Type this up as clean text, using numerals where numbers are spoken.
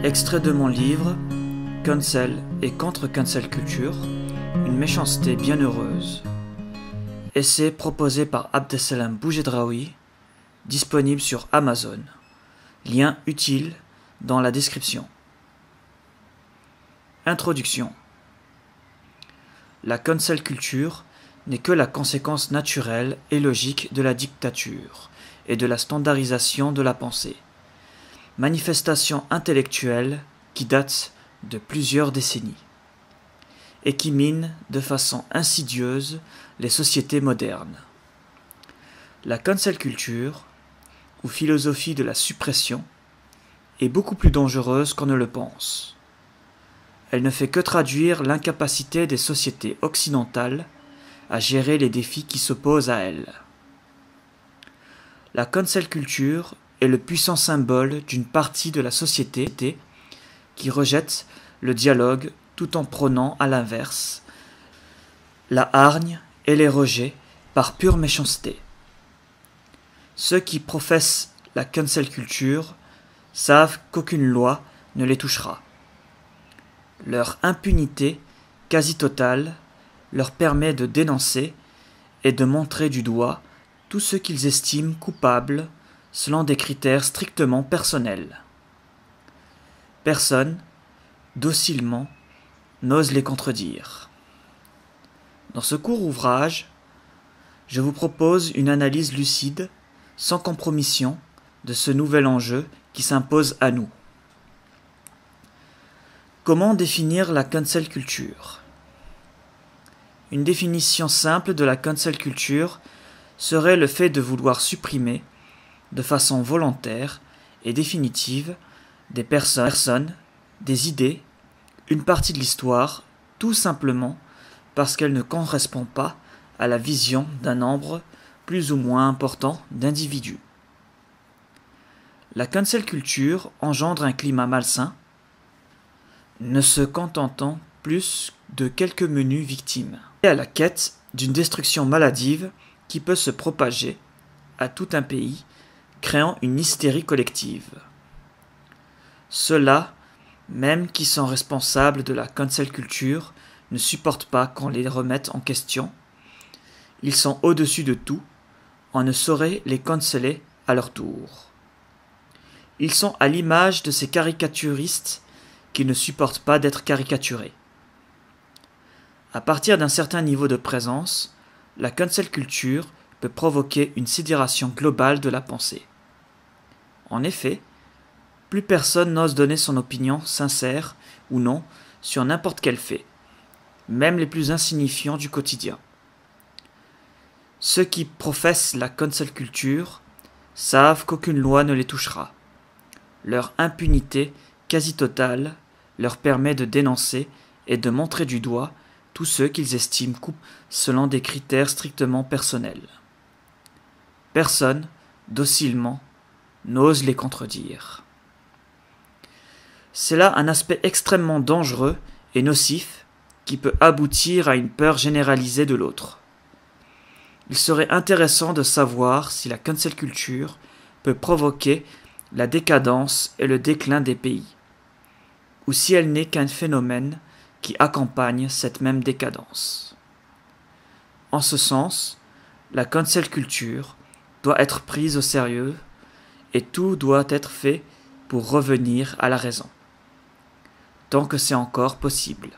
Extrait de mon livre Cancel et contre-cancel culture, une méchanceté bienheureuse. Essai proposé par Abdesselam Boujedraoui, disponible sur Amazon. Lien utile dans la description. Introduction. La cancel culture n'est que la conséquence naturelle et logique de la dictature et de la standardisation de la pensée. Manifestation intellectuelle qui date de plusieurs décennies et qui mine de façon insidieuse les sociétés modernes. La cancel culture, ou philosophie de la suppression, est beaucoup plus dangereuse qu'on ne le pense. Elle ne fait que traduire l'incapacité des sociétés occidentales à gérer les défis qui s'opposent à elle. La cancel culture est le puissant symbole d'une partie de la société qui rejette le dialogue tout en prônant à l'inverse la hargne et les rejets par pure méchanceté. Ceux qui professent la cancel culture savent qu'aucune loi ne les touchera. Leur impunité quasi totale leur permet de dénoncer et de montrer du doigt tous ceux qu'ils estiment coupables selon des critères strictement personnels. Personne, docilement, n'ose les contredire. Dans ce court ouvrage, je vous propose une analyse lucide, sans compromission, de ce nouvel enjeu qui s'impose à nous. Comment définir la cancel culture ? Une définition simple de la cancel culture serait le fait de vouloir supprimer, de façon volontaire et définitive, des personnes, des idées, une partie de l'histoire, tout simplement parce qu'elle ne correspond pas à la vision d'un nombre plus ou moins important d'individus. La cancel culture engendre un climat malsain, ne se contentant plus de quelques menues victimes, et à la quête d'une destruction maladive qui peut se propager à tout un pays, créant une hystérie collective. Ceux-là, même qui sont responsables de la cancel culture, ne supportent pas qu'on les remette en question. Ils sont au-dessus de tout, on ne saurait les canceller à leur tour. Ils sont à l'image de ces caricaturistes qui ne supportent pas d'être caricaturés. À partir d'un certain niveau de présence, la cancel culture peut provoquer une sidération globale de la pensée. En effet, plus personne n'ose donner son opinion sincère ou non sur n'importe quel fait, même les plus insignifiants du quotidien. Ceux qui professent la cancel culture savent qu'aucune loi ne les touchera. Leur impunité quasi totale leur permet de dénoncer et de montrer du doigt tous ceux qu'ils estiment coupables selon des critères strictement personnels. Personne, docilement, n'ose les contredire. C'est là un aspect extrêmement dangereux et nocif qui peut aboutir à une peur généralisée de l'autre. Il serait intéressant de savoir si la cancel culture peut provoquer la décadence et le déclin des pays, ou si elle n'est qu'un phénomène qui accompagne cette même décadence. En ce sens, la cancel culture doit être prise au sérieux et tout doit être fait pour revenir à la raison, tant que c'est encore possible.